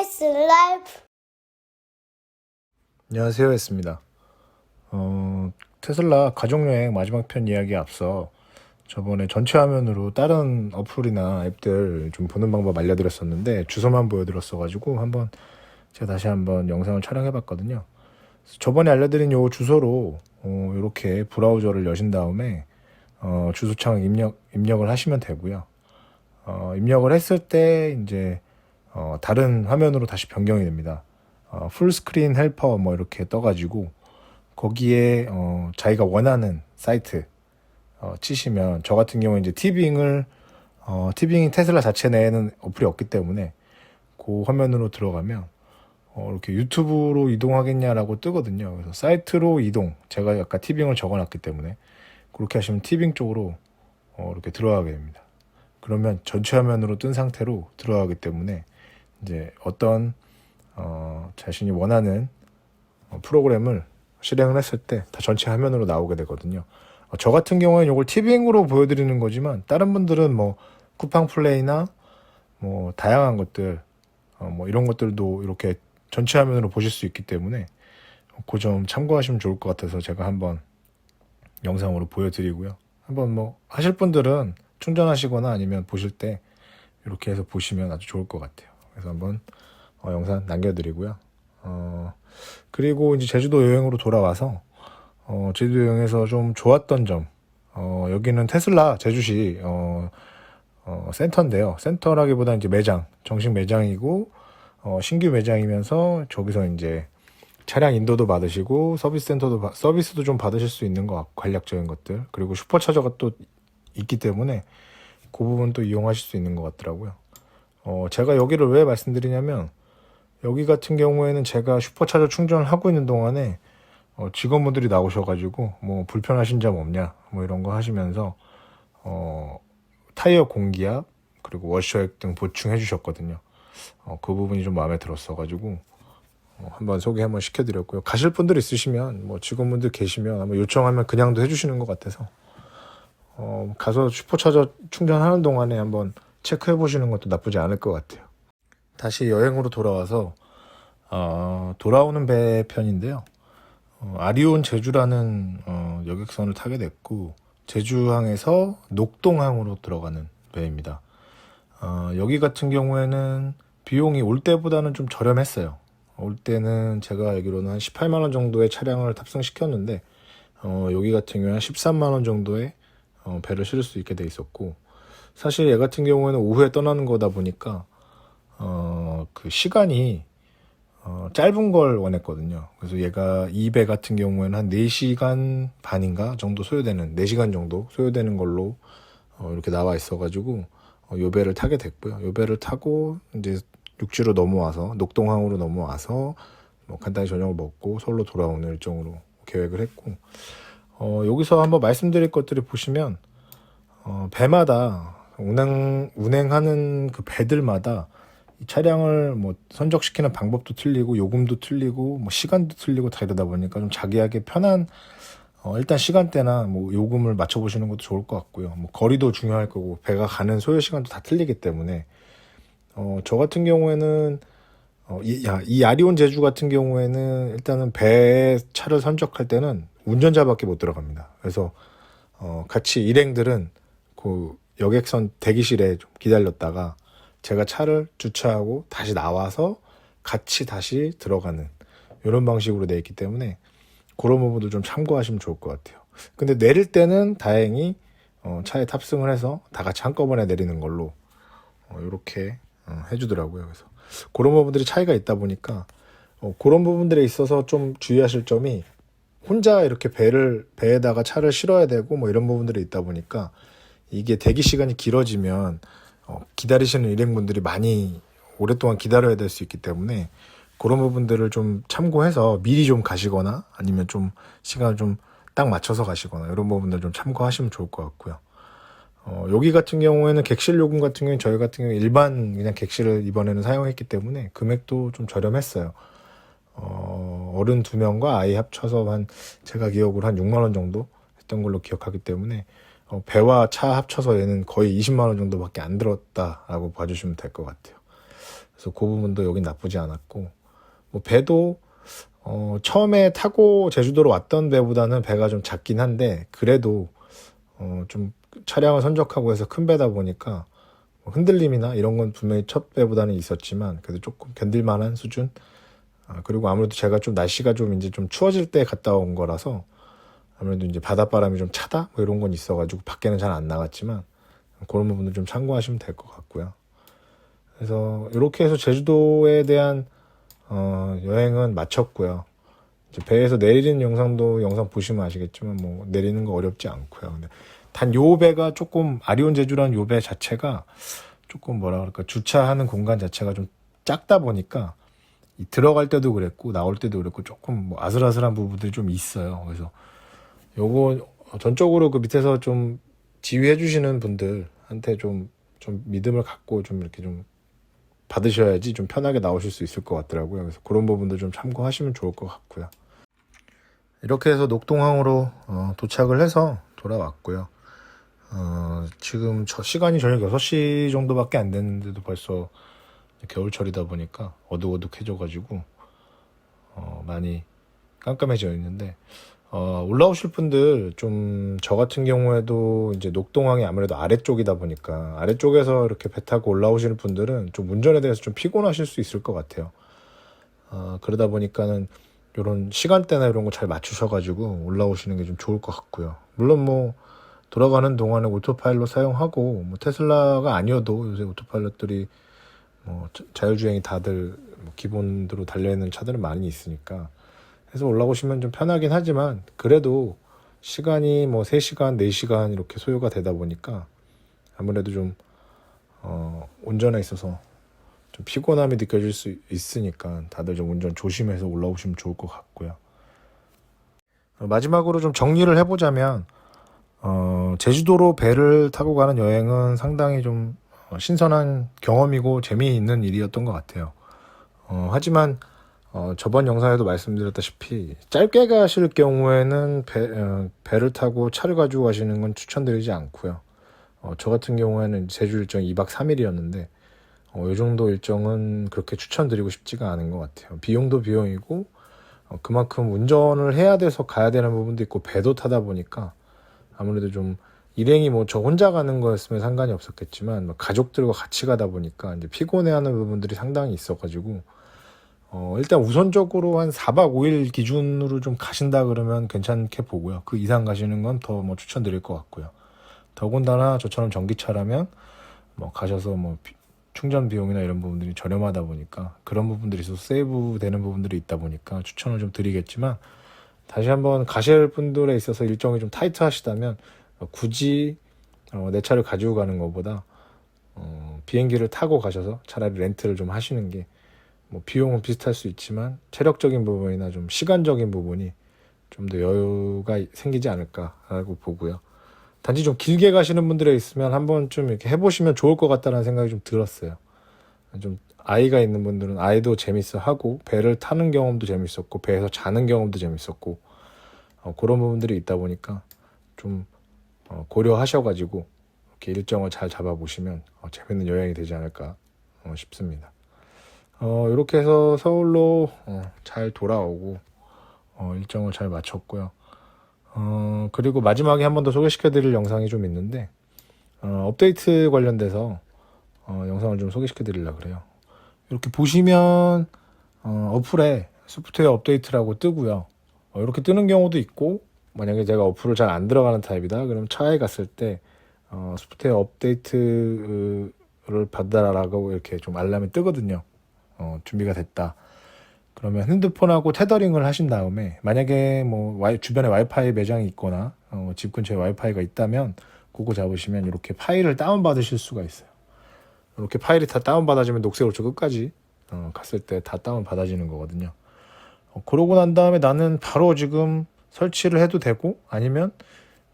S 라이프. 안녕하세요, 했습니다. 테슬라 가족여행 마지막 편 이야기에 앞서 저번에 전체 화면으로 다른 어플이나 앱들 좀 보는 방법 알려드렸었는데 주소만 보여드렸어가지고 제가 다시 한번 영상을 촬영해봤거든요. 저번에 알려드린 요 주소로 이렇게 브라우저를 여신 다음에 주소창 입력을 하시면 되고요. 입력을 했을 때 이제 다른 화면으로 다시 변경이 됩니다. 풀스크린 헬퍼 뭐 이렇게 떠가지고 거기에 자기가 원하는 사이트 치시면, 저 같은 경우에 이제 티빙이 테슬라 자체 내에는 어플이 없기 때문에 그 화면으로 들어가면 이렇게 유튜브로 이동하겠냐라고 뜨거든요. 그래서 사이트로 이동, 제가 아까 티빙을 적어놨기 때문에 그렇게 하시면 티빙 쪽으로 이렇게 들어가게 됩니다. 그러면 전체 화면으로 뜬 상태로 들어가기 때문에 이제 어떤 자신이 원하는 프로그램을 실행을 했을 때 다 전체 화면으로 나오게 되거든요. 저 같은 경우에는 이걸 티빙으로 보여드리는 거지만 다른 분들은 뭐 쿠팡 플레이나 뭐 다양한 것들 뭐 이런 것들도 이렇게 전체 화면으로 보실 수 있기 때문에 그 점 참고하시면 좋을 것 같아서 제가 한번 영상으로 보여드리고요. 한번 뭐 하실 분들은 충전하시거나 아니면 보실 때 이렇게 해서 보시면 아주 좋을 것 같아요. 그래서 한번 영상 남겨드리고요. 그리고 이제 제주도 여행으로 돌아와서 제주도 여행에서 좀 좋았던 점, 여기는 테슬라 제주시 센터인데요. 센터라기보다 이제 매장, 정식 매장이고 신규 매장이면서 저기서 이제 차량 인도도 받으시고 서비스도 좀 받으실 수 있는 것 같고, 간략적인 것들, 그리고 슈퍼차저가 또 있기 때문에 그 부분 또 이용하실 수 있는 것 같더라고요. 제가 여기를 왜 말씀드리냐면, 여기 같은 경우에는 제가 슈퍼차저 충전을 하고 있는 동안에 직원분들이 나오셔가지고 뭐 불편하신 점 없냐 뭐 이런 거 하시면서 타이어 공기압 그리고 워셔액 등 보충해 주셨거든요. 그 부분이 좀 마음에 들었어가지고 한번 소개 한번 시켜드렸고요. 가실 분들 있으시면, 뭐 직원분들 계시면 아마 요청하면 그냥도 해주시는 것 같아서 가서 슈퍼차저 충전하는 동안에 한번 체크해 보시는 것도 나쁘지 않을 것 같아요. 다시 여행으로 돌아와서 돌아오는 배 편인데요. 아리온 제주라는 여객선을 타게 됐고, 제주항에서 녹동항으로 들어가는 배입니다. 여기 같은 경우에는 비용이 올 때보다는 좀 저렴했어요. 올 때는 제가 알기로는 한 18만 원 정도의 차량을 탑승시켰는데 여기 같은 경우는 한 13만 원 정도의 배를 실을 수 있게 돼 있었고, 사실 얘 같은 경우에는 오후에 떠나는 거다 보니까 그 시간이 짧은 걸 원했거든요. 그래서 얘가 이 배 같은 경우에는 한 4시간 반인가 정도 소요되는, 4시간 정도 소요되는 걸로 이렇게 나와 있어가지고 요 배를 타게 됐고요. 요 배를 타고 이제 육지로 넘어와서, 녹동항으로 넘어와서 뭐 간단히 저녁을 먹고 서울로 돌아오는 일정으로 계획을 했고, 여기서 한번 말씀드릴 것들을 보시면 배마다 운행하는 그 배들마다 이 차량을 뭐 선적시키는 방법도 틀리고 요금도 틀리고 뭐 시간도 틀리고 다 이러다 보니까 좀 자기에게 편한 일단 시간대나 뭐 요금을 맞춰보시는 것도 좋을 것 같고요. 뭐 거리도 중요할 거고 배가 가는 소요 시간도 다 틀리기 때문에 저 같은 경우에는 이 아리온 제주 같은 경우에는 일단은 배 차를 선적할 때는 운전자밖에 못 들어갑니다. 그래서 같이 일행들은 그 여객선 대기실에 좀 기다렸다가 제가 차를 주차하고 다시 나와서 같이 다시 들어가는 이런 방식으로 되어 있기 때문에 그런 부분도 좀 참고하시면 좋을 것 같아요. 근데 내릴 때는 다행히 차에 탑승을 해서 다 같이 한꺼번에 내리는 걸로 이렇게 해주더라고요. 그래서 그런 부분들이 차이가 있다 보니까 그런 부분들에 있어서 좀 주의하실 점이, 혼자 이렇게 배에다가 차를 실어야 되고 뭐 이런 부분들이 있다 보니까 이게 대기 시간이 길어지면 기다리시는 일행분들이 많이 오랫동안 기다려야 될 수 있기 때문에 그런 부분들을 좀 참고해서 미리 좀 가시거나 아니면 좀 시간을 좀 딱 맞춰서 가시거나 이런 부분들 좀 참고하시면 좋을 것 같고요. 여기 같은 경우에는 객실 요금 같은 경우는 저희 같은 경우 일반 그냥 객실을 이번에는 사용했기 때문에 금액도 좀 저렴했어요. 어른 2명과 아이 합쳐서 제가 기억으로 한 6만 원 정도 했던 걸로 기억하기 때문에 배와 차 합쳐서 얘는 거의 20만 원 정도밖에 안 들었다라고 봐주시면 될 것 같아요. 그래서 그 부분도 여긴 나쁘지 않았고, 뭐 배도 처음에 타고 제주도로 왔던 배보다는 배가 좀 작긴 한데, 그래도 좀 차량을 선적하고 해서 큰 배다 보니까 흔들림이나 이런 건 분명히 첫 배보다는 있었지만 그래도 조금 견딜 만한 수준. 그리고 아무래도 제가 좀 날씨가 좀 이제 좀 추워질 때 갔다 온 거라서 아무래도 이제 바닷바람이 좀 차다 뭐 이런 건 있어가지고 밖에는 잘 안 나갔지만 그런 부분들 좀 참고하시면 될 것 같고요. 그래서 이렇게 해서 제주도에 대한 여행은 마쳤고요. 이제 배에서 내리는 영상 보시면 아시겠지만 뭐 내리는 거 어렵지 않고요. 근데 단 요 배가 조금 아리온 제주라는 요 배 자체가 조금 뭐라 그럴까, 주차하는 공간 자체가 좀 작다 보니까 이 들어갈 때도 그랬고 나올 때도 그랬고 조금 뭐 아슬아슬한 부분들이 좀 있어요. 그래서 요거 전적으로 그 밑에서 좀 지휘해 주시는 분들한테 좀 믿음을 갖고 좀 이렇게 좀 받으셔야지 좀 편하게 나오실 수 있을 것 같더라고요. 그래서 그런 부분도 좀 참고하시면 좋을 것 같고요. 이렇게 해서 녹동항으로 도착을 해서 돌아왔고요. 지금 시간이 저녁 6시 정도밖에 안 됐는데도 벌써 겨울철이다 보니까 어둑어둑해져가지고 많이 깜깜해져 있는데, 올라오실 분들 좀 저 같은 경우에도 이제 녹동항이 아무래도 아래쪽이다 보니까 아래쪽에서 이렇게 배 타고 올라오시는 분들은 좀 운전에 대해서 좀 피곤하실 수 있을 것 같아요. 그러다 보니까는 이런 시간대나 이런 거 잘 맞추셔가지고 올라오시는 게 좀 좋을 것 같고요. 물론 뭐 돌아가는 동안에 오토파일럿 사용하고 뭐 테슬라가 아니어도 요새 오토파일럿들이 뭐 자율주행이 다들 뭐 기본으로 달려있는 차들은 많이 있으니까 해서 올라오시면 좀 편하긴 하지만 그래도 시간이 뭐 3시간, 4시간 이렇게 소요가 되다 보니까 아무래도 좀 운전에 있어서 좀 피곤함이 느껴질 수 있으니까 다들 좀 운전 조심해서 올라오시면 좋을 것 같고요. 마지막으로 좀 정리를 해보자면 제주도로 배를 타고 가는 여행은 상당히 좀 신선한 경험이고 재미있는 일이었던 것 같아요. 하지만 저번 영상에도 말씀드렸다시피 짧게 가실 경우에는 배를 타고 차를 가지고 가시는 건 추천드리지 않고요. 저 같은 경우에는 제주 일정 2박 3일이었는데 이 정도 일정은 그렇게 추천드리고 싶지가 않은 것 같아요. 비용도 비용이고 그만큼 운전을 해야 돼서 가야 되는 부분도 있고 배도 타다 보니까 아무래도 좀 일행이 뭐 저 혼자 가는 거였으면 상관이 없었겠지만 뭐 가족들과 같이 가다 보니까 이제 피곤해하는 부분들이 상당히 있어가지고 일단 우선적으로 한 4박 5일 기준으로 좀 가신다 그러면 괜찮게 보고요. 그 이상 가시는 건 더 뭐 추천드릴 것 같고요. 더군다나 저처럼 전기차라면 뭐 가셔서 뭐 충전 비용이나 이런 부분들이 저렴하다 보니까 그런 부분들이 있어서 세이브 되는 부분들이 있다 보니까 추천을 좀 드리겠지만, 다시 한번 가실 분들에 있어서 일정이 좀 타이트 하시다면 굳이 내 차를 가지고 가는 것보다 비행기를 타고 가셔서 차라리 렌트를 좀 하시는 게 뭐 비용은 비슷할 수 있지만 체력적인 부분이나 좀 시간적인 부분이 좀 더 여유가 생기지 않을까라고 보고요. 단지 좀 길게 가시는 분들에 있으면 한번 좀 이렇게 해보시면 좋을 것 같다는 생각이 좀 들었어요. 좀 아이가 있는 분들은 아이도 재밌어 하고 배를 타는 경험도 재밌었고 배에서 자는 경험도 재밌었고 그런 부분들이 있다 보니까 좀 고려하셔가지고 이렇게 일정을 잘 잡아보시면 재밌는 여행이 되지 않을까 싶습니다. 이렇게 해서 서울로 잘 돌아오고 일정을 잘 마쳤고요. 그리고 마지막에 한 번 더 소개시켜드릴 영상이 좀 있는데 업데이트 관련돼서 영상을 좀 소개시켜드리려고 그래요. 이렇게 보시면 어플에 소프트웨어 업데이트라고 뜨고요. 이렇게 뜨는 경우도 있고, 만약에 제가 어플을 잘 안 들어가는 타입이다 그러면 차에 갔을 때 소프트웨어 업데이트를 받아라라고 이렇게 좀 알람이 뜨거든요. 준비가 됐다. 그러면 핸드폰하고 테더링을 하신 다음에 만약에 뭐 주변에 와이파이 매장이 있거나 집 근처에 와이파이가 있다면 그거 잡으시면 이렇게 파일을 다운받으실 수가 있어요. 이렇게 파일이 다 다운받아지면 녹색으로 저 끝까지 갔을 때 다 다운받아지는 거거든요. 그러고 난 다음에 나는 바로 지금 설치를 해도 되고, 아니면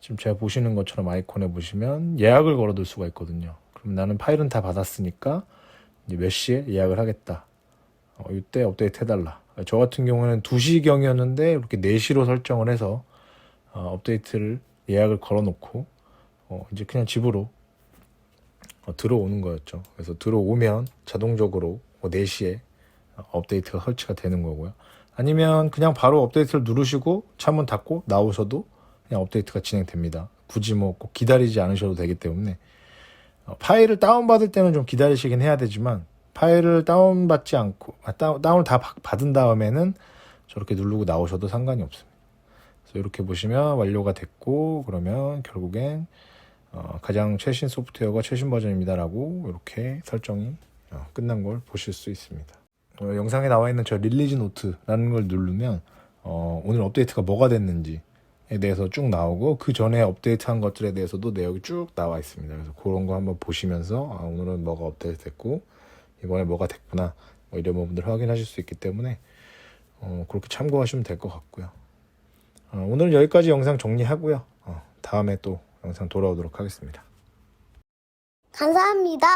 지금 제가 보시는 것처럼 아이콘에 보시면 예약을 걸어둘 수가 있거든요. 그럼 나는 파일은 다 받았으니까 이제 몇 시에 예약을 하겠다. 이때 업데이트 해달라. 저 같은 경우는 2시경이었는데 이렇게 4시로 설정을 해서 업데이트를 예약을 걸어놓고 이제 그냥 집으로 들어오는 거였죠. 그래서 들어오면 자동적으로 뭐 4시에 업데이트가 설치가 되는 거고요. 아니면 그냥 바로 업데이트를 누르시고 창문 닫고 나오셔도 그냥 업데이트가 진행됩니다. 굳이 뭐 꼭 기다리지 않으셔도 되기 때문에 파일을 다운받을 때는 좀 기다리시긴 해야 되지만 파일을 다운받지 않고 다운을 다 받은 다음에는 저렇게 누르고 나오셔도 상관이 없습니다. 그래서 이렇게 보시면 완료가 됐고 그러면 결국엔 가장 최신 소프트웨어가 최신 버전입니다라고 이렇게 설정이 끝난 걸 보실 수 있습니다. 영상에 나와 있는 저 릴리즈 노트라는 걸 누르면 오늘 업데이트가 뭐가 됐는지에 대해서 쭉 나오고 그 전에 업데이트한 것들에 대해서도 내용이 쭉 나와 있습니다. 그래서 그런 거 한번 보시면서 오늘은 뭐가 업데이트 됐고 이번에 뭐가 됐구나 뭐 이런 부분들 확인하실 수 있기 때문에 그렇게 참고하시면 될 것 같고요. 오늘은 여기까지 영상 정리하고요. 다음에 또 영상 돌아오도록 하겠습니다. 감사합니다.